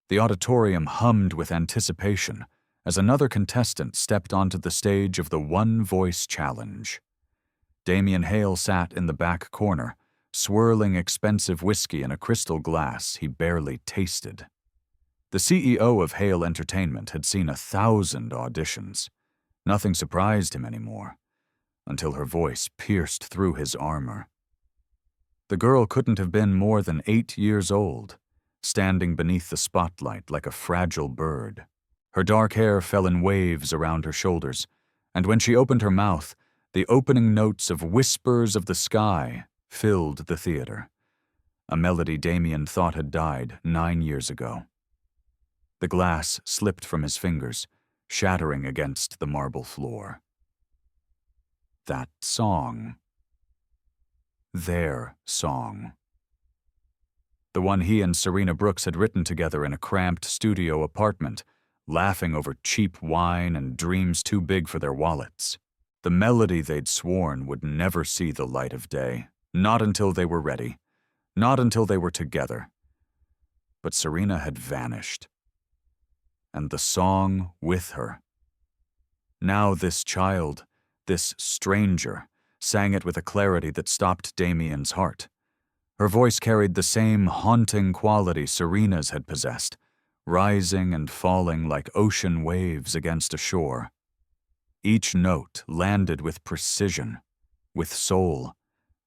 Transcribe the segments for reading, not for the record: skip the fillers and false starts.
The auditorium hummed with anticipation as another contestant stepped onto the stage of the one-voice challenge. Damien Hale sat in the back corner, swirling expensive whiskey in a crystal glass he barely tasted. The CEO of Hale Entertainment had seen 1,000 auditions. Nothing surprised him anymore, until her voice pierced through his armor. The girl couldn't have been more than 8 years old, standing beneath the spotlight like a fragile bird. Her dark hair fell in waves around her shoulders, and when she opened her mouth, the opening notes of Whispers of the Sky filled the theater, a melody Damien thought had died 9 years ago. The glass slipped from his fingers, shattering against the marble floor. That song. Their song. The one he and Serena Brooks had written together in a cramped studio apartment, laughing over cheap wine and dreams too big for their wallets. The melody they'd sworn would never see the light of day, not until they were ready, not until they were together. But Serena had vanished, and the song with her. Now this child, this stranger, sang it with a clarity that stopped Damien's heart. Her voice carried the same haunting quality Serena's had possessed, rising and falling like ocean waves against a shore. Each note landed with precision, with soul,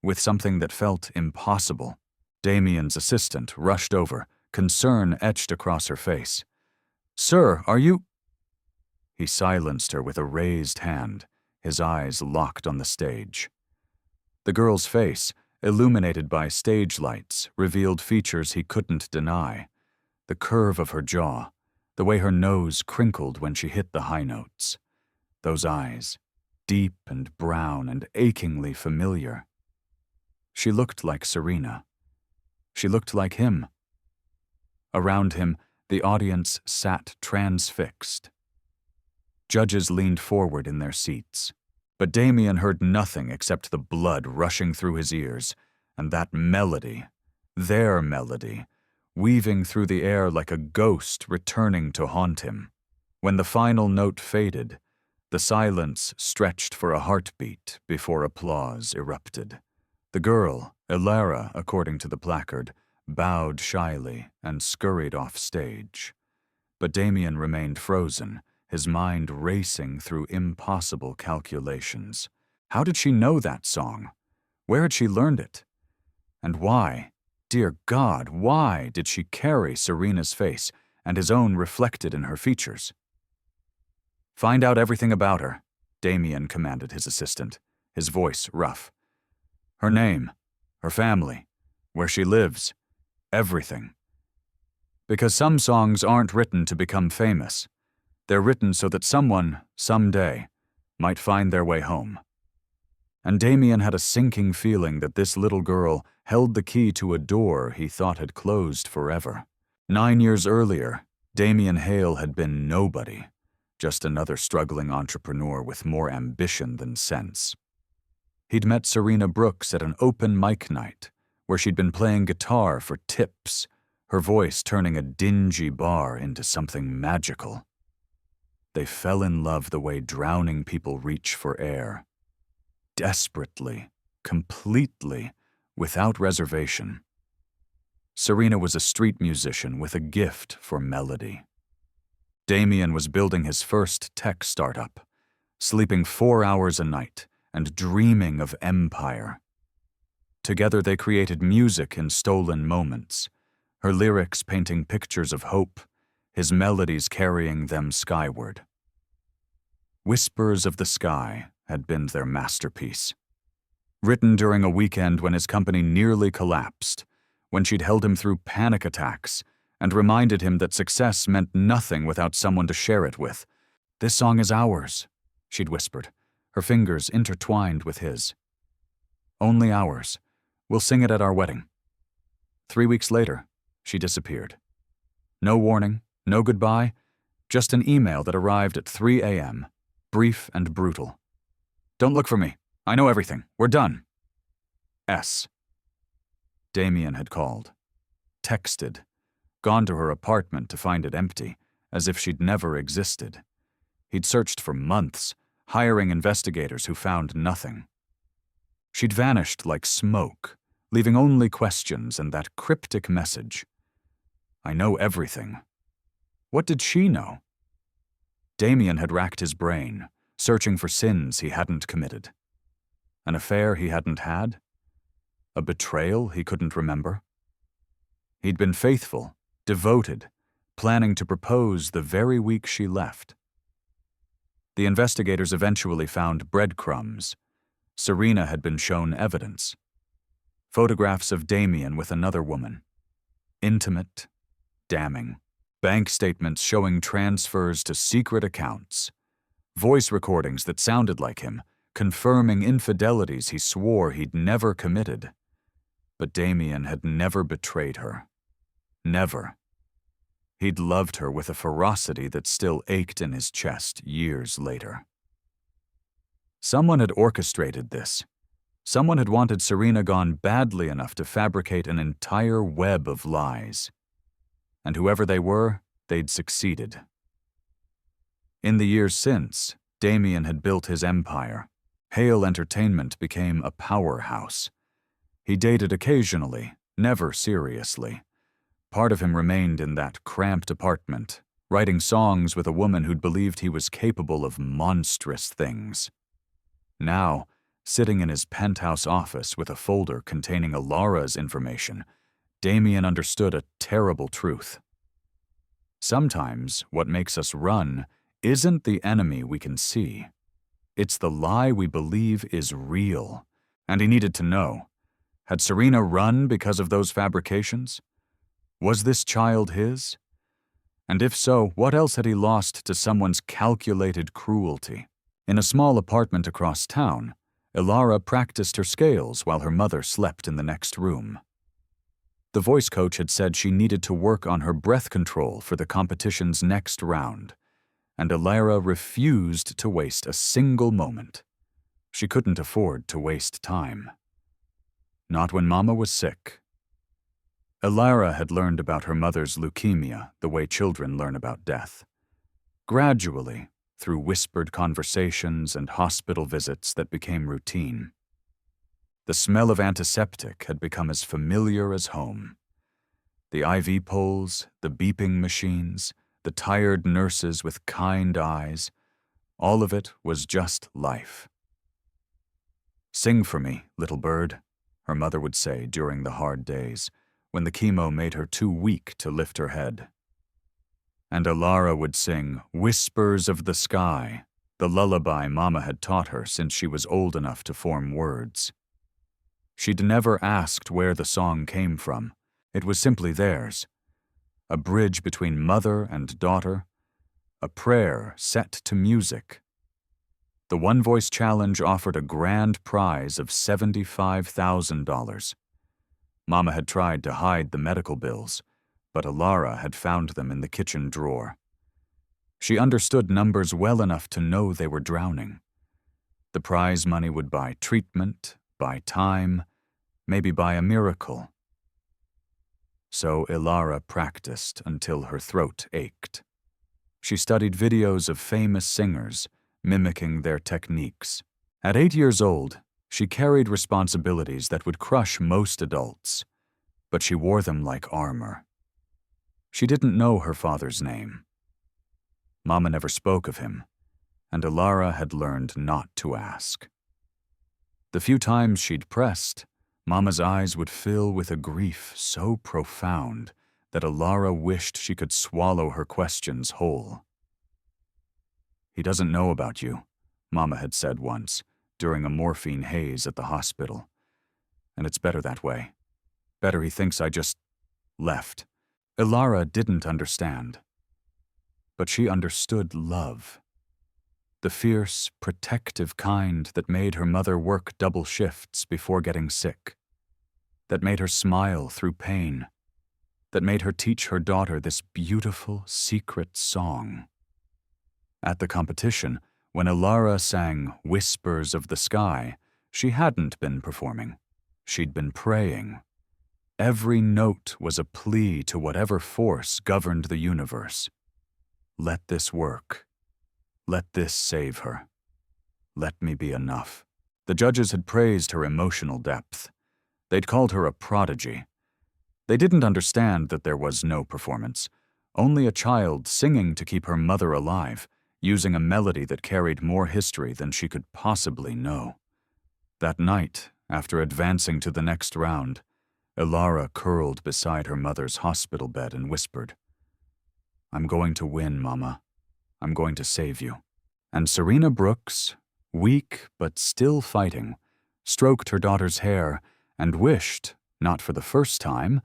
with something that felt impossible. Damien's assistant rushed over, concern etched across her face. "Sir, are you—" He silenced her with a raised hand, his eyes locked on the stage. The girl's face, illuminated by stage lights, revealed features he couldn't deny. The curve of her jaw, the way her nose crinkled when she hit the high notes. Those eyes, deep and brown and achingly familiar. She looked like Serena. She looked like him. Around him, the audience sat transfixed. Judges leaned forward in their seats, but Damien heard nothing except the blood rushing through his ears, and that melody, their melody, weaving through the air like a ghost returning to haunt him. When the final note faded, the silence stretched for a heartbeat before applause erupted. The girl, Elara, according to the placard, bowed shyly and scurried off stage. But Damien remained frozen, his mind racing through impossible calculations. How did she know that song? Where had she learned it? And why, dear God, why did she carry Serena's face and his own reflected in her features? "Find out everything about her," Damien commanded his assistant, his voice rough. "Her name, her family, where she lives, everything. Because some songs aren't written to become famous. They're written so that someone, someday, might find their way home." And Damien had a sinking feeling that this little girl held the key to a door he thought had closed forever. 9 years earlier, Damien Hale had been nobody, just another struggling entrepreneur with more ambition than sense. He'd met Serena Brooks at an open mic night, where she'd been playing guitar for tips, her voice turning a dingy bar into something magical. They fell in love the way drowning people reach for air. Desperately, completely, without reservation. Serena was a street musician with a gift for melody. Damien was building his first tech startup, sleeping 4 hours a night and dreaming of empire. Together they created music in stolen moments, her lyrics painting pictures of hope, his melodies carrying them skyward. Whispers of the Sky had been their masterpiece. Written during a weekend when his company nearly collapsed, when she'd held him through panic attacks and reminded him that success meant nothing without someone to share it with. "This song is ours," she'd whispered, her fingers intertwined with his. "Only ours. We'll sing it at our wedding." 3 weeks later, she disappeared. No warning, no goodbye, just an email that arrived at 3 a.m., brief and brutal. "Don't look for me. I know everything. We're done. S." Damien had called, texted, gone to her apartment to find it empty, as if she'd never existed. He'd searched for months, hiring investigators who found nothing. She'd vanished like smoke, leaving only questions and that cryptic message. I know everything. What did she know? Damien had racked his brain, searching for sins he hadn't committed. An affair he hadn't had? A betrayal he couldn't remember? He'd been faithful, devoted, planning to propose the very week she left. The investigators eventually found breadcrumbs. Serena had been shown evidence. Photographs of Damien with another woman. Intimate, damning. Bank statements showing transfers to secret accounts. Voice recordings that sounded like him, confirming infidelities he swore he'd never committed. But Damien had never betrayed her. Never. He'd loved her with a ferocity that still ached in his chest years later. Someone had orchestrated this. Someone had wanted Serena gone badly enough to fabricate an entire web of lies. And whoever they were, they'd succeeded. In the years since, Damien had built his empire. Hale Entertainment became a powerhouse. He dated occasionally, never seriously. Part of him remained in that cramped apartment, writing songs with a woman who'd believed he was capable of monstrous things. Now, sitting in his penthouse office with a folder containing Elara's information, Damien understood a terrible truth. Sometimes what makes us run isn't the enemy we can see. It's the lie we believe is real. And he needed to know. Had Serena run because of those fabrications? Was this child his? And if so, what else had he lost to someone's calculated cruelty? In a small apartment across town, Elara practiced her scales while her mother slept in the next room. The voice coach had said she needed to work on her breath control for the competition's next round, and Elara refused to waste a single moment. She couldn't afford to waste time. Not when Mama was sick. Elara had learned about her mother's leukemia the way children learn about death. Gradually, through whispered conversations and hospital visits that became routine. The smell of antiseptic had become as familiar as home. The IV poles, the beeping machines, the tired nurses with kind eyes, all of it was just life. "Sing for me, little bird," her mother would say during the hard days, when the chemo made her too weak to lift her head. And Elara would sing Whispers of the Sky, the lullaby Mama had taught her since she was old enough to form words. She'd never asked where the song came from. It was simply theirs. A bridge between mother and daughter, a prayer set to music. The One Voice Challenge offered a grand prize of $75,000. Mama had tried to hide the medical bills, but Elara had found them in the kitchen drawer. She understood numbers well enough to know they were drowning. The prize money would buy treatment, buy time, maybe buy a miracle. So Elara practiced until her throat ached. She studied videos of famous singers, mimicking their techniques. At 8 years old, she carried responsibilities that would crush most adults, but she wore them like armor. She didn't know her father's name. Mama never spoke of him, and Elara had learned not to ask. The few times she'd pressed, Mama's eyes would fill with a grief so profound that Elara wished she could swallow her questions whole. "He doesn't know about you," Mama had said once, during a morphine haze at the hospital. "And it's better that way. Better he thinks I just left." Elara didn't understand. But she understood love. The fierce, protective kind that made her mother work double shifts before getting sick. That made her smile through pain. That made her teach her daughter this beautiful, secret song. At the competition, when Elara sang Whispers of the Sky, she hadn't been performing. She'd been praying. Every note was a plea to whatever force governed the universe. Let this work. Let this save her. Let me be enough. The judges had praised her emotional depth. They'd called her a prodigy. They didn't understand that there was no performance, only a child singing to keep her mother alive, using a melody that carried more history than she could possibly know. That night, after advancing to the next round, Elara curled beside her mother's hospital bed and whispered, "I'm going to win, Mama. I'm going to save you." And Serena Brooks, weak but still fighting, stroked her daughter's hair and wished, not for the first time,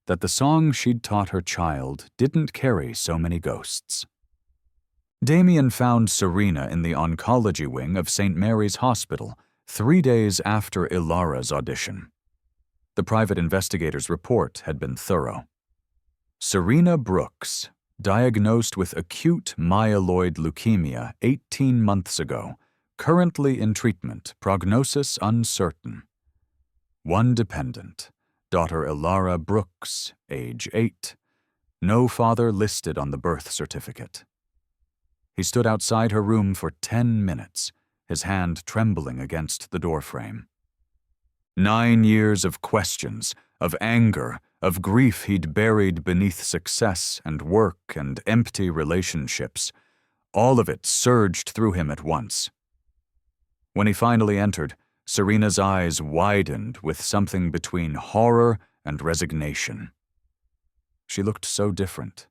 that the song she'd taught her child didn't carry so many ghosts. Damien found Serena in the oncology wing of St. Mary's Hospital 3 days after Elara's audition. The private investigator's report had been thorough. Serena Brooks, diagnosed with acute myeloid leukemia 18 months ago, currently in treatment, prognosis uncertain. One dependent, daughter Elara Brooks, age 8. No father listed on the birth certificate. He stood outside her room for 10 minutes, his hand trembling against the doorframe. 9 years of questions, of anger, of grief he'd buried beneath success and work and empty relationships. All of it surged through him at once. When he finally entered, Serena's eyes widened with something between horror and resignation. She looked so different.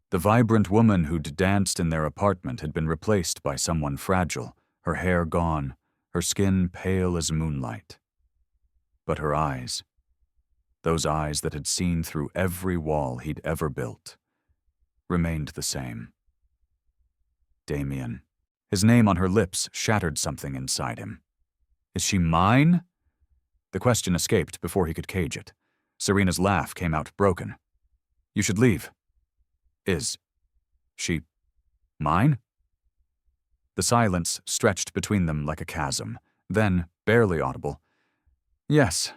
The vibrant woman who'd danced in their apartment had been replaced by someone fragile, her hair gone, her skin pale as moonlight. But her eyes, those eyes that had seen through every wall he'd ever built, remained the same. Damien. His name on her lips shattered something inside him. Is she mine? The question escaped before he could cage it. Serena's laugh came out broken. You should leave. Is she mine? The silence stretched between them like a chasm. Then, barely audible, yes.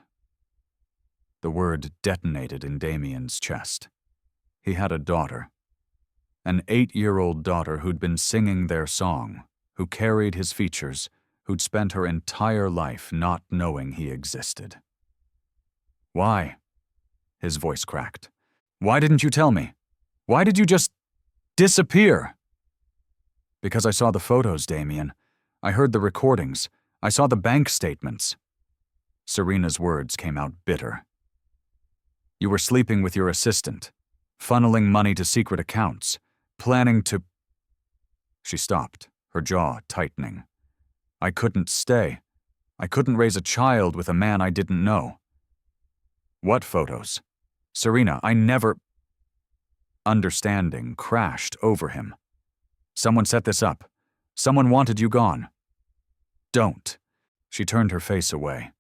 The word detonated in Damien's chest. He had a daughter. An 8-year-old daughter who'd been singing their song, who carried his features, who'd spent her entire life not knowing he existed. Why? His voice cracked. Why didn't you tell me? Why did you just disappear? Because I saw the photos, Damien. I heard the recordings. I saw the bank statements. Serena's words came out bitter. You were sleeping with your assistant, funneling money to secret accounts, planning to... She stopped, her jaw tightening. I couldn't stay. I couldn't raise a child with a man I didn't know. What photos? Serena, I never... Understanding crashed over him. Someone set this up. Someone wanted you gone. Don't. She turned her face away.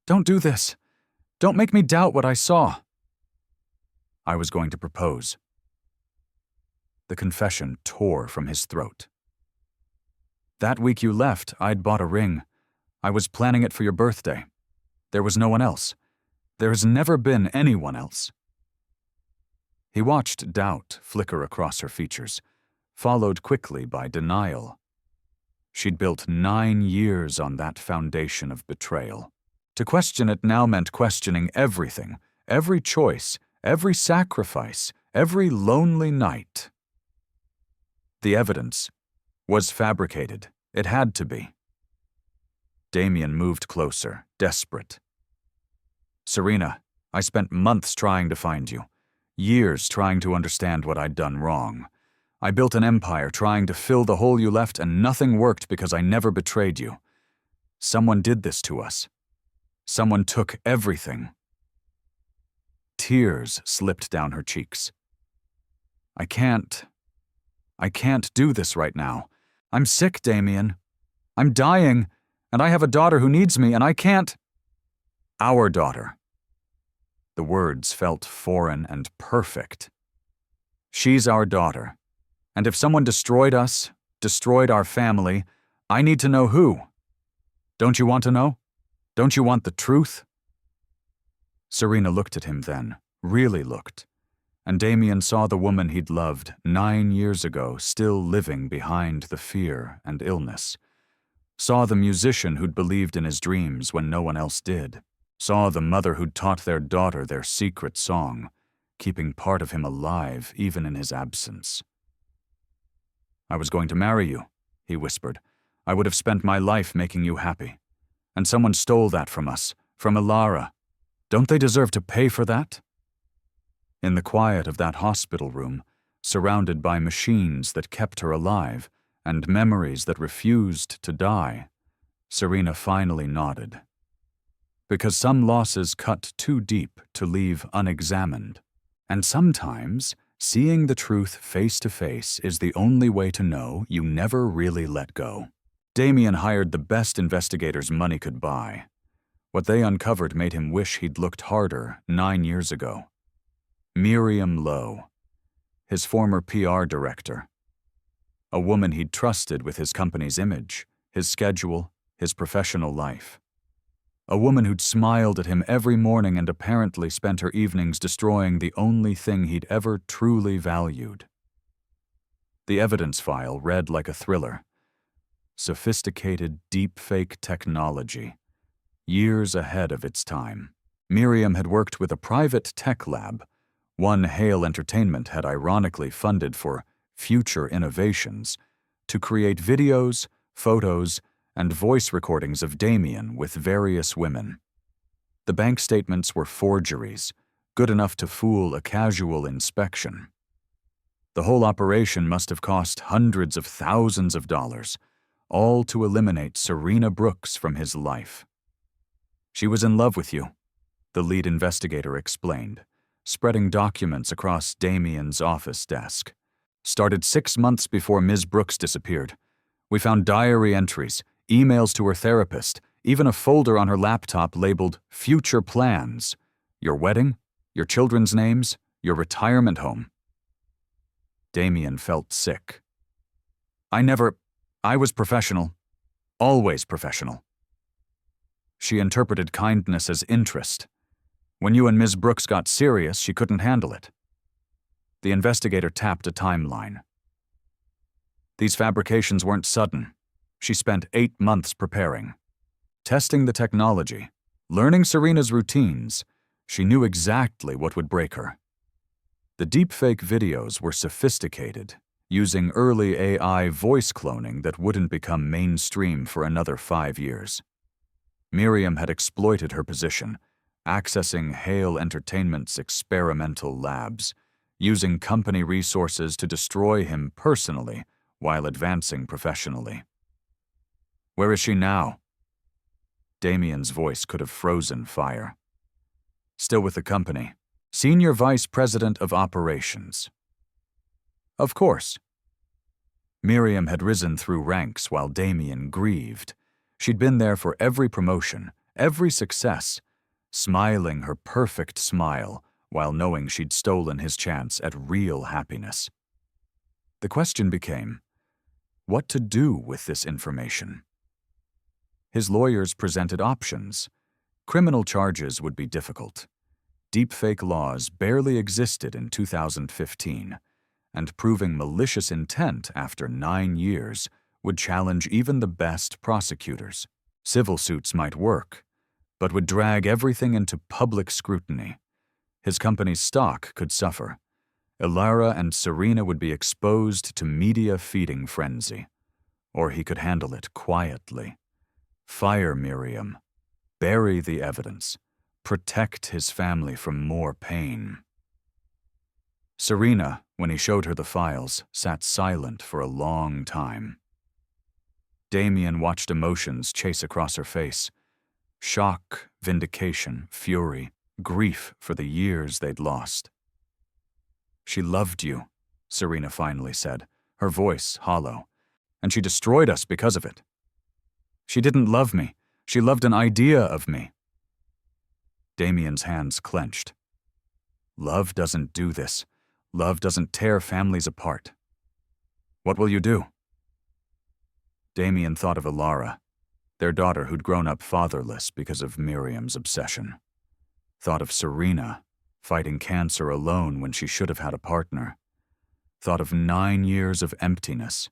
Don't do this. Don't make me doubt what I saw. I was going to propose. The confession tore from his throat. That week you left, I'd bought a ring. I was planning it for your birthday. There was no one else. There has never been anyone else. He watched doubt flicker across her features, followed quickly by denial. She'd built 9 years on that foundation of betrayal. To question it now meant questioning everything, every choice, every sacrifice, every lonely night. The evidence was fabricated. It had to be. Damien moved closer, desperate. Serena, I spent months trying to find you. Years trying to understand what I'd done wrong. I built an empire trying to fill the hole you left, and nothing worked because I never betrayed you. Someone did this to us. Someone took everything. Tears slipped down her cheeks. I can't do this right now. I'm sick, Damien. I'm dying, and I have a daughter who needs me, and I can't. Our daughter. The words felt foreign and perfect. She's our daughter. And if someone destroyed us, destroyed our family, I need to know who. Don't you want to know? Don't you want the truth? Serena looked at him then, really looked, and Damien saw the woman he'd loved 9 years ago still living behind the fear and illness. Saw the musician who'd believed in his dreams when no one else did. Saw the mother who'd taught their daughter their secret song, keeping part of him alive even in his absence. "I was going to marry you," he whispered. "I would have spent my life making you happy. And someone stole that from us, from Elara. Don't they deserve to pay for that?" In the quiet of that hospital room, surrounded by machines that kept her alive and memories that refused to die, Serena finally nodded. Because some losses cut too deep to leave unexamined, and sometimes seeing the truth face to face is the only way to know you never really let go. Damien hired the best investigators money could buy. What they uncovered made him wish he'd looked harder 9 years ago. Miriam Lowe, his former PR director. A woman he'd trusted with his company's image, his schedule, his professional life. A woman who'd smiled at him every morning and apparently spent her evenings destroying the only thing he'd ever truly valued. The evidence file read like a thriller. Sophisticated deepfake technology, years ahead of its time. Miriam had worked with a private tech lab, one Hale Entertainment had ironically funded for future innovations, to create videos, photos, and voice recordings of Damien with various women. The bank statements were forgeries, good enough to fool a casual inspection. The whole operation must have cost hundreds of thousands of dollars, all to eliminate Serena Brooks from his life. "She was in love with you," the lead investigator explained, spreading documents across Damien's office desk. "Started 6 months before Ms. Brooks disappeared. We found diary entries, emails to her therapist, even a folder on her laptop labeled Future Plans. Your wedding, your children's names, your retirement home." Damien felt sick. I was professional. Always professional." She interpreted kindness as interest. "When you and Ms. Brooks got serious, she couldn't handle it." The investigator tapped a timeline. "These fabrications weren't sudden. She spent 8 months preparing. Testing the technology, learning Serena's routines, she knew exactly what would break her. The deepfake videos were sophisticated, using early AI voice cloning that wouldn't become mainstream for another 5 years. Miriam had exploited her position, accessing Hale Entertainment's experimental labs, using company resources to destroy him personally while advancing professionally. "Where is she now?" Damien's voice could have frozen fire. "Still with the company. Senior Vice President of Operations." "Of course." Miriam had risen through ranks while Damien grieved. She'd been there for every promotion, every success, smiling her perfect smile while knowing she'd stolen his chance at real happiness. The question became, what to do with this information? His lawyers presented options. Criminal charges would be difficult. Deepfake laws barely existed in 2015, and proving malicious intent after 9 years would challenge even the best prosecutors. Civil suits might work, but would drag everything into public scrutiny. His company's stock could suffer. Elara and Serena would be exposed to media feeding frenzy. Or he could handle it quietly. Fire Miriam. Bury the evidence. Protect his family from more pain. Serena, when he showed her the files, sat silent for a long time. Damien watched emotions chase across her face. Shock, vindication, fury, grief for the years they'd lost. "She loved you," Serena finally said, her voice hollow, "and she destroyed us because of it. She didn't love me. She loved an idea of me." Damien's hands clenched. "Love doesn't do this. Love doesn't tear families apart. What will you do?" Damien thought of Elara, their daughter who'd grown up fatherless because of Miriam's obsession. Thought of Serena, fighting cancer alone when she should have had a partner. Thought of 9 years of emptiness,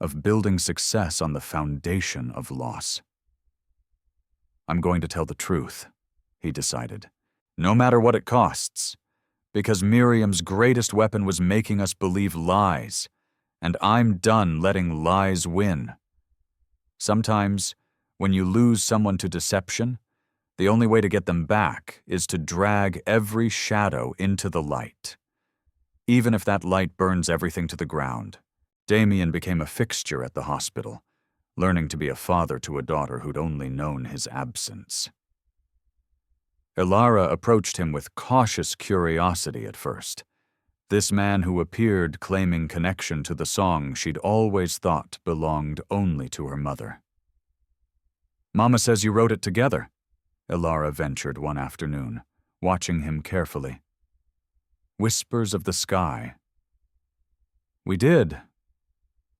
of building success on the foundation of loss. I'm going to tell the truth, he decided, no matter what it costs, because Miriam's greatest weapon was making us believe lies, and I'm done letting lies win. Sometimes, when you lose someone to deception, the only way to get them back is to drag every shadow into the light. Even if that light burns everything to the ground, Damien became a fixture at the hospital, learning to be a father to a daughter who'd only known his absence. Elara approached him with cautious curiosity at first. This man who appeared claiming connection to the song she'd always thought belonged only to her mother. "Mama says you wrote it together," Elara ventured one afternoon, watching him carefully. "Whispers of the Sky." "We did."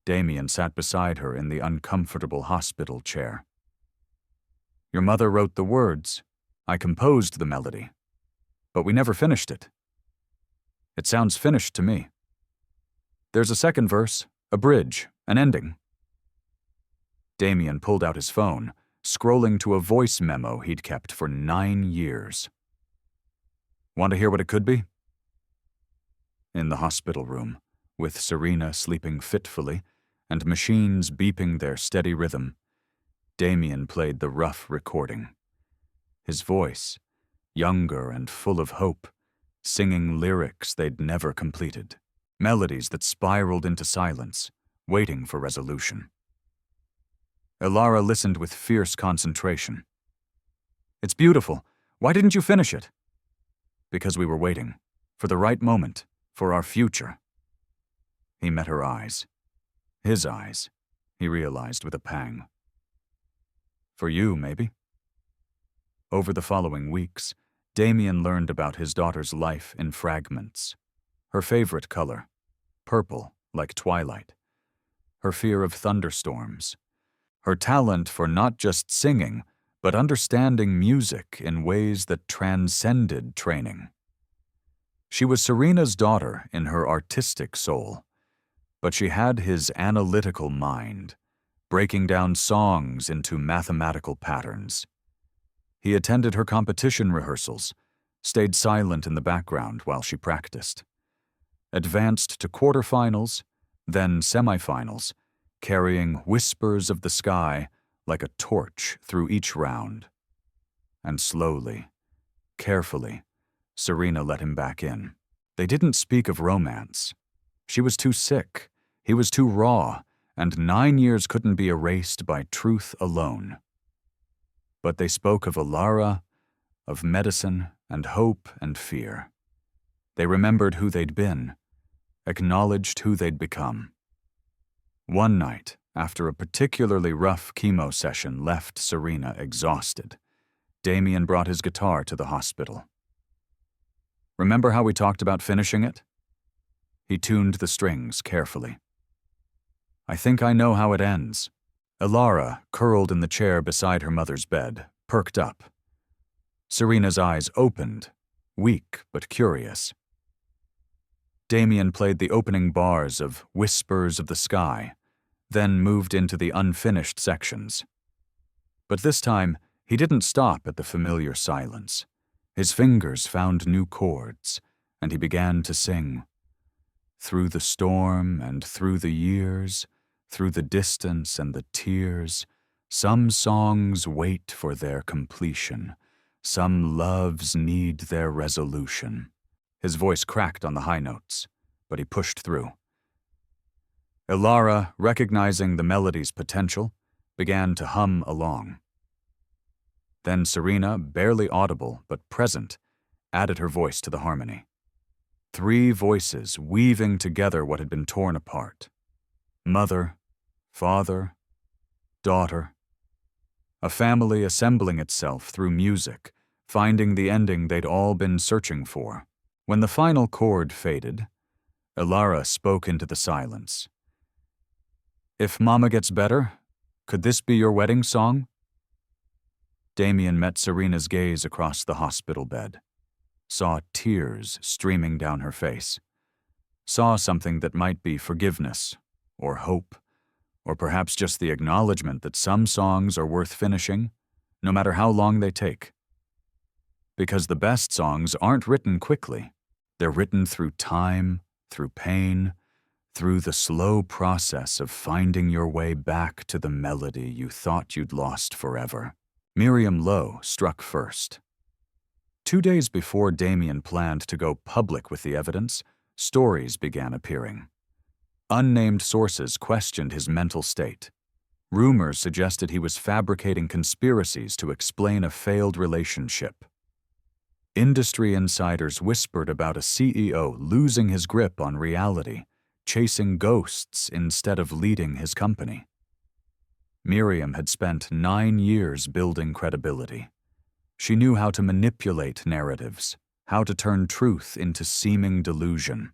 Damien sat beside her in the uncomfortable hospital chair. "Your mother wrote the words. I composed the melody. But we never finished it." "It sounds finished to me." "There's a second verse, a bridge, an ending." Damien pulled out his phone, scrolling to a voice memo he'd kept for 9 years. "Want to hear what it could be?" In the hospital room, with Serena sleeping fitfully and machines beeping their steady rhythm, Damien played the rough recording. His voice, younger and full of hope, singing lyrics they'd never completed, melodies that spiraled into silence, waiting for resolution. Elara listened with fierce concentration. "It's beautiful. Why didn't you finish it?" "Because we were waiting. For the right moment. For our future." He met her eyes. His eyes, he realized with a pang. "For you, maybe?" Over the following weeks, Damien learned about his daughter's life in fragments. Her favorite color, purple like twilight. Her fear of thunderstorms. Her talent for not just singing, but understanding music in ways that transcended training. She was Serena's daughter in her artistic soul, but she had his analytical mind, breaking down songs into mathematical patterns. He attended her competition rehearsals, stayed silent in the background while she practiced, advanced to quarterfinals, then semifinals, carrying Whispers of the Sky like a torch through each round. And slowly, carefully, Serena let him back in. They didn't speak of romance. She was too sick, he was too raw, and 9 years couldn't be erased by truth alone. But they spoke of Elara, of medicine and hope and fear. They remembered who they'd been, acknowledged who they'd become. One night, after a particularly rough chemo session left Serena exhausted, Damien brought his guitar to the hospital. "Remember how we talked about finishing it?" He tuned the strings carefully. "I think I know how it ends." Elara, curled in the chair beside her mother's bed, perked up. Serena's eyes opened, weak but curious. Damien played the opening bars of Whispers of the Sky, then moved into the unfinished sections. But this time, he didn't stop at the familiar silence. His fingers found new chords, and he began to sing. Through the storm and through the years, through the distance and the tears, some songs wait for their completion, some loves need their resolution. His voice cracked on the high notes, but he pushed through. Elara, recognizing the melody's potential, began to hum along. Then Serena, barely audible but present, added her voice to the harmony. 3 voices weaving together what had been torn apart. Mother, father, daughter. A family assembling itself through music, finding the ending they'd all been searching for. When the final chord faded, Elara spoke into the silence. "If Mama gets better, could this be your wedding song?" Damien met Serena's gaze across the hospital bed. saw tears streaming down her face, saw something that might be forgiveness, or hope, or perhaps just the acknowledgement that some songs are worth finishing, no matter how long they take. Because the best songs aren't written quickly. They're written through time, through pain, through the slow process of finding your way back to the melody you thought you'd lost forever. Miriam Lowe struck first. 2 days before Damien planned to go public with the evidence, stories began appearing. Unnamed sources questioned his mental state. Rumors suggested he was fabricating conspiracies to explain a failed relationship. Industry insiders whispered about a CEO losing his grip on reality, chasing ghosts instead of leading his company. Miriam had spent 9 years building credibility. She knew how to manipulate narratives, how to turn truth into seeming delusion.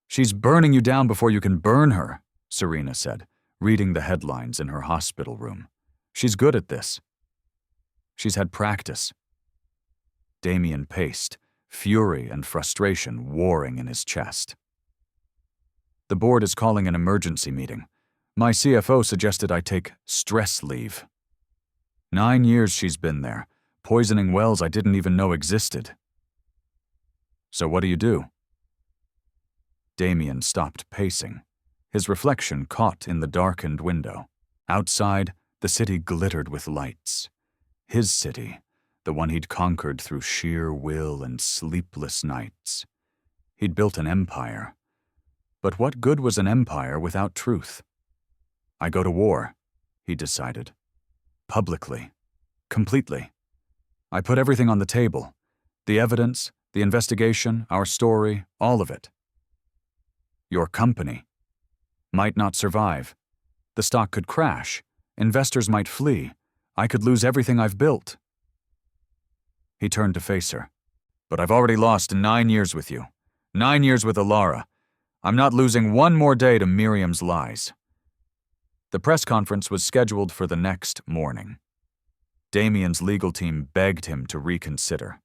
"She's burning you down before you can burn her," Serena said, reading the headlines in her hospital room. "She's good at this. She's had practice." Damien paced, fury and frustration warring in his chest. "The board is calling an emergency meeting. My CFO suggested I take stress leave. 9 years she's been there, poisoning wells I didn't even know existed." "So what do you do?" Damien stopped pacing, his reflection caught in the darkened window. Outside, the city glittered with lights. His city, the one he'd conquered through sheer will and sleepless nights. He'd built an empire. But what good was an empire without truth? "I go to war," he decided. "Publicly. Completely. I put everything on the table. The evidence, the investigation, our story, all of it. Your company might not survive. The stock could crash. Investors might flee. I could lose everything I've built." He turned to face her. "But I've already lost 9 years with you. 9 years with Elara. I'm not losing one more day to Miriam's lies." The press conference was scheduled for the next morning. Damien's legal team begged him to reconsider.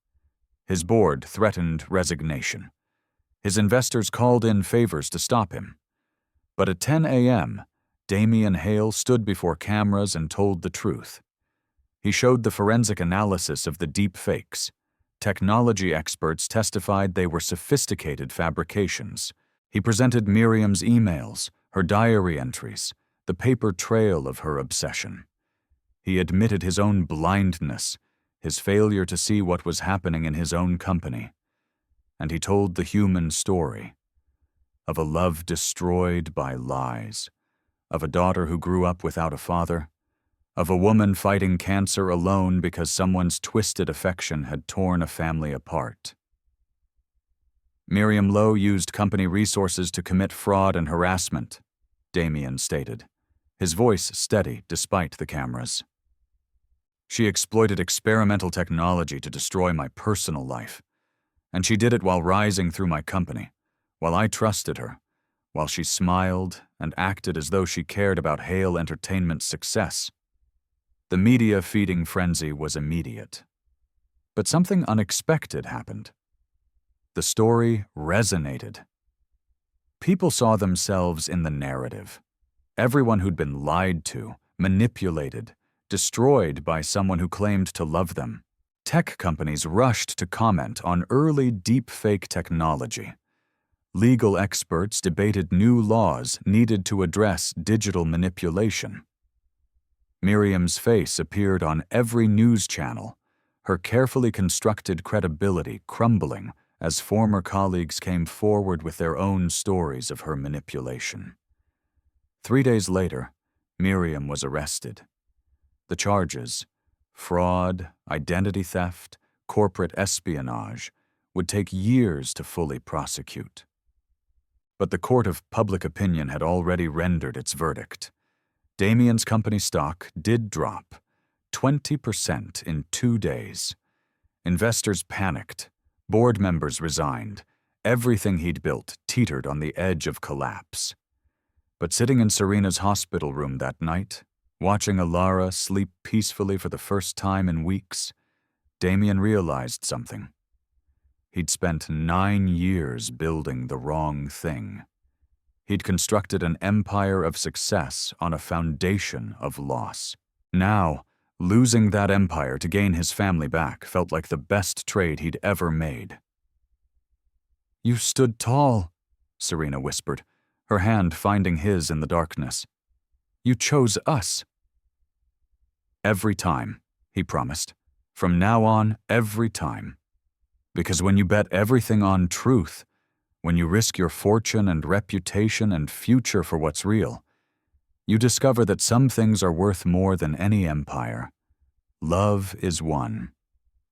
His board threatened resignation. His investors called in favors to stop him. But at 10 a.m., Damien Hale stood before cameras and told the truth. He showed the forensic analysis of the deep fakes. Technology experts testified they were sophisticated fabrications. He presented Miriam's emails, her diary entries, the paper trail of her obsession. He admitted his own blindness, his failure to see what was happening in his own company. And he told the human story of a love destroyed by lies, of a daughter who grew up without a father, of a woman fighting cancer alone because someone's twisted affection had torn a family apart. "Miriam Lowe used company resources to commit fraud and harassment," Damien stated, his voice steady despite the cameras. "She exploited experimental technology to destroy my personal life. And she did it while rising through my company, while I trusted her, while she smiled and acted as though she cared about Hale Entertainment's success." The media feeding frenzy was immediate. But something unexpected happened. The story resonated. People saw themselves in the narrative. Everyone who'd been lied to, manipulated, destroyed by someone who claimed to love them. Tech companies rushed to comment on early deepfake technology. Legal experts debated new laws needed to address digital manipulation. Miriam's face appeared on every news channel, her carefully constructed credibility crumbling as former colleagues came forward with their own stories of her manipulation. 3 days later, Miriam was arrested. The charges, fraud, identity theft, corporate espionage, would take years to fully prosecute. But the court of public opinion had already rendered its verdict. Damien's company stock did drop 20% in 2 days. Investors panicked. Board members resigned. Everything he'd built teetered on the edge of collapse. But sitting in Serena's hospital room that night, watching Elara sleep peacefully for the first time in weeks, Damien realized something. He'd spent 9 years building the wrong thing. He'd constructed an empire of success on a foundation of loss. Now, losing that empire to gain his family back felt like the best trade he'd ever made. "You stood tall," Serena whispered, her hand finding his in the darkness. "You chose us." "Every time," he promised. "From now on, every time. Because when you bet everything on truth, when you risk your fortune and reputation and future for what's real, you discover that some things are worth more than any empire. Love is one.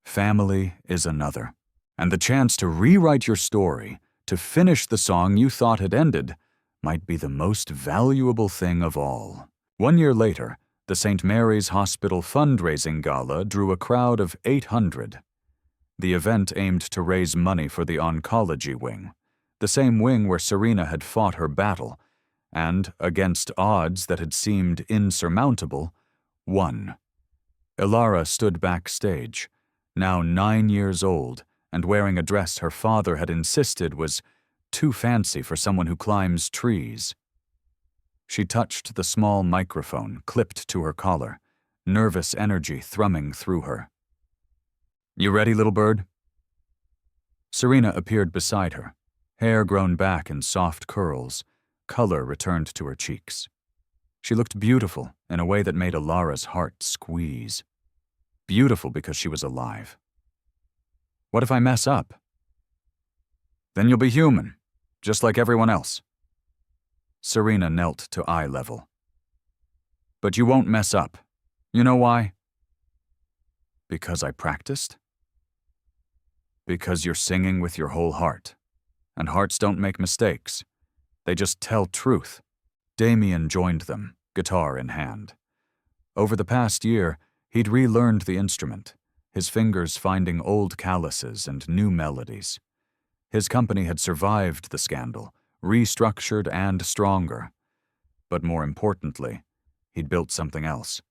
Family is another. And the chance to rewrite your story, to finish the song you thought had ended, might be the most valuable thing of all." 1 year later, the St. Mary's Hospital fundraising gala drew a crowd of 800. The event aimed to raise money for the oncology wing, the same wing where Serena had fought her battle, and, against odds that had seemed insurmountable, won. Elara stood backstage, now 9 years old, and wearing a dress her father had insisted was too fancy for someone who climbs trees. She touched the small microphone clipped to her collar, nervous energy thrumming through her. "You ready, little bird?" Serena appeared beside her, hair grown back in soft curls, color returned to her cheeks. She looked beautiful in a way that made Elara's heart squeeze. Beautiful because she was alive. "What if I mess up?" "Then you'll be human, just like everyone else." Serena knelt to eye level. "But you won't mess up. You know why?" "Because I practiced?" "Because you're singing with your whole heart. And hearts don't make mistakes. They just tell truth." Damien joined them, guitar in hand. Over the past year, he'd relearned the instrument, his fingers finding old calluses and new melodies. His company had survived the scandal, restructured and stronger. But more importantly, he'd built something else.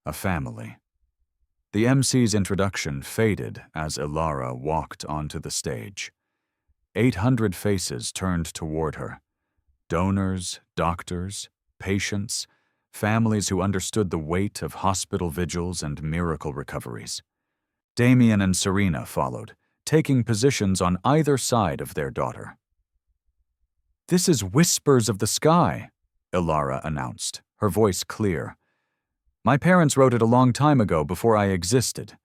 A family. The MC's introduction faded as Elara walked onto the stage. 800 faces turned toward her. Donors, doctors, patients, families who understood the weight of hospital vigils and miracle recoveries. Damien and Serena followed, taking positions on either side of their daughter. "This is Whispers of the Sky," Elara announced, her voice clear. "My parents wrote it a long time ago before I existed,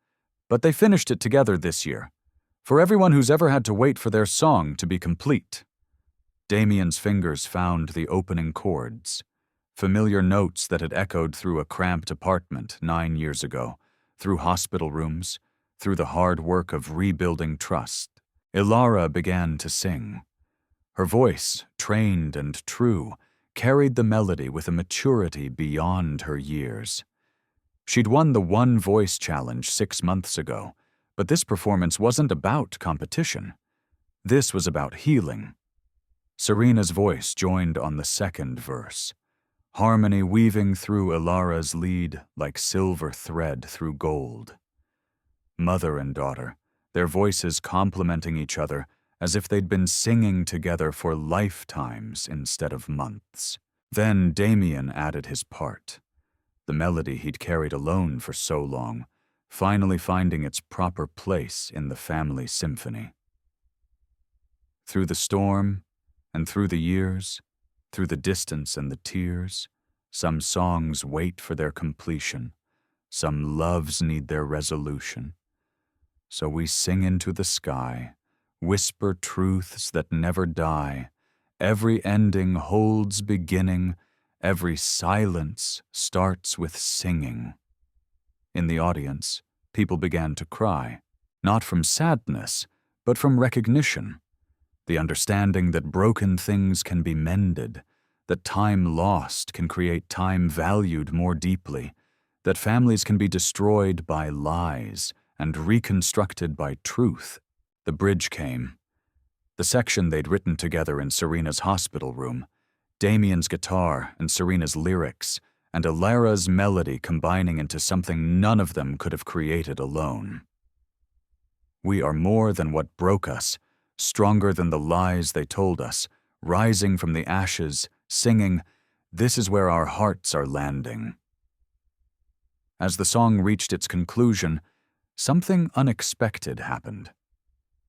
but they finished it together this year, for everyone who's ever had to wait for their song to be complete." Damien's fingers found the opening chords, familiar notes that had echoed through a cramped apartment 9 years ago, through hospital rooms, through the hard work of rebuilding trust. Elara began to sing. Her voice, trained and true, carried the melody with a maturity beyond her years. She'd won the One Voice Challenge 6 months ago, but this performance wasn't about competition. This was about healing. Serena's voice joined on the second verse, harmony weaving through Elara's lead like silver thread through gold. Mother and daughter, their voices complementing each other as if they'd been singing together for lifetimes instead of months. Then Damien added his part, the melody he'd carried alone for so long, finally finding its proper place in the family symphony. Through the storm, and through the years, through the distance and the tears, some songs wait for their completion, some loves need their resolution. So we sing into the sky, whisper truths that never die. Every ending holds beginning, every silence starts with singing. In the audience, people began to cry, not from sadness, but from recognition. The understanding that broken things can be mended, that time lost can create time valued more deeply, that families can be destroyed by lies and reconstructed by truth. The bridge came. The section they'd written together in Serena's hospital room, Damien's guitar and Serena's lyrics, and Elara's melody combining into something none of them could have created alone. We are more than what broke us, stronger than the lies they told us, rising from the ashes, singing, "This is where our hearts are landing." As the song reached its conclusion, something unexpected happened.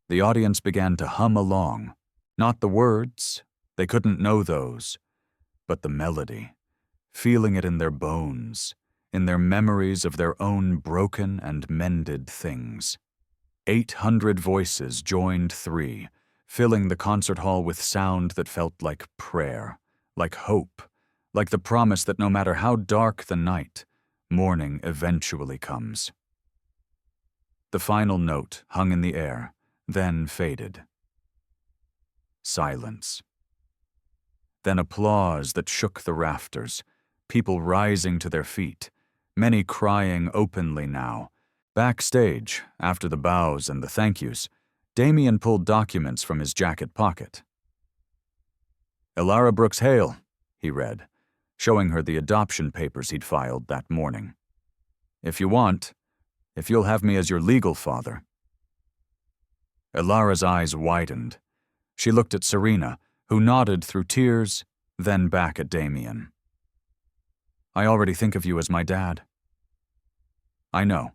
The audience began to hum along, not the words, they couldn't know those, but the melody, feeling it in their bones, in their memories of their own broken and mended things. 800 voices joined 3, filling the concert hall with sound that felt like prayer, like hope, like the promise that no matter how dark the night, morning eventually comes. The final note hung in the air, then faded. Silence. Then applause that shook the rafters, people rising to their feet, many crying openly now. Backstage, after the bows and the thank yous, Damien pulled documents from his jacket pocket. "Elara Brooks Hale," he read, showing her the adoption papers he'd filed that morning. "If you'll have me as your legal father." Elara's eyes widened. She looked at Serena, who nodded through tears, then back at Damien. "I already think of you as my dad." "I know,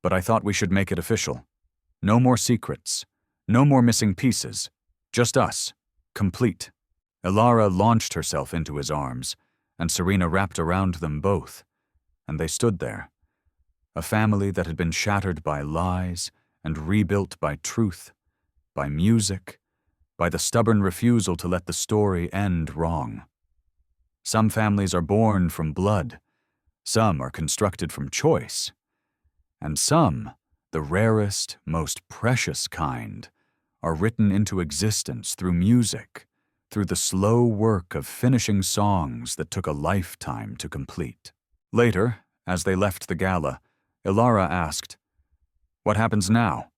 but I thought we should make it official. No more secrets, no more missing pieces, just us, complete." Elara launched herself into his arms, and Serena wrapped around them both, and they stood there, a family that had been shattered by lies and rebuilt by truth, by music, by the stubborn refusal to let the story end wrong. Some families are born from blood, some are constructed from choice, and some, the rarest, most precious kind, are written into existence through music, through the slow work of finishing songs that took a lifetime to complete. Later, as they left the gala, Elara asked, "What happens now?"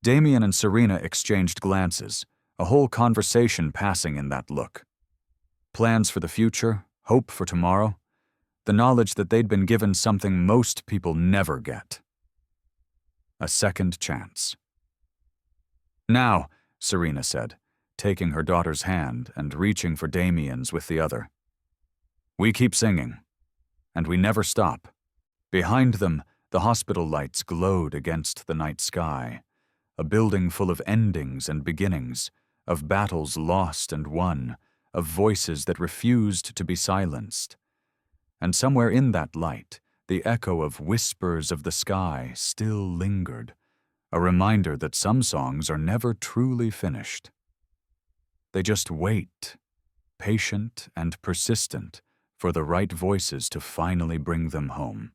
Damien and Serena exchanged glances, a whole conversation passing in that look. Plans for the future, hope for tomorrow, the knowledge that they'd been given something most people never get. A second chance. "Now," Serena said, taking her daughter's hand and reaching for Damien's with the other. "We keep singing, and we never stop." Behind them, the hospital lights glowed against the night sky, a building full of endings and beginnings, of battles lost and won, of voices that refused to be silenced. And somewhere in that light, the echo of whispers of the sky still lingered, a reminder that some songs are never truly finished. They just wait, patient and persistent, for the right voices to finally bring them home.